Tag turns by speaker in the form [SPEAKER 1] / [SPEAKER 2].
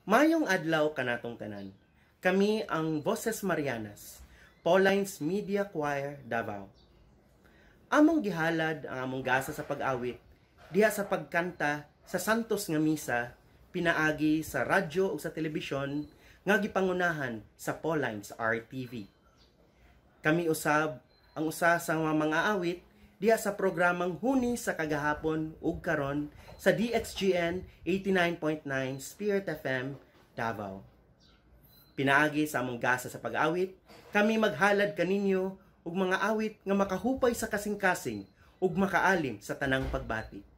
[SPEAKER 1] Mayong adlaw kanatong tanan. Kami ang Voces Marianas, Paulines Media Choir, Davao. Among gihalad ang among gasa sa pag-awit diha sa pagkanta sa Santos nga misa pinaagi sa radyo o sa telebisyon nga gipangunahan sa Paulines RTV. Kami usab ang usa sa mga awit diha sa programang Huni sa Kagahapon ug karon sa DXGN 89.9 Spirit FM Davao. Pinaagi sa among gasa sa pag-awit, kami maghalad kaninyo og mga awit nga makahupay sa kasing-kasing ug makaalim sa tanang pagbati.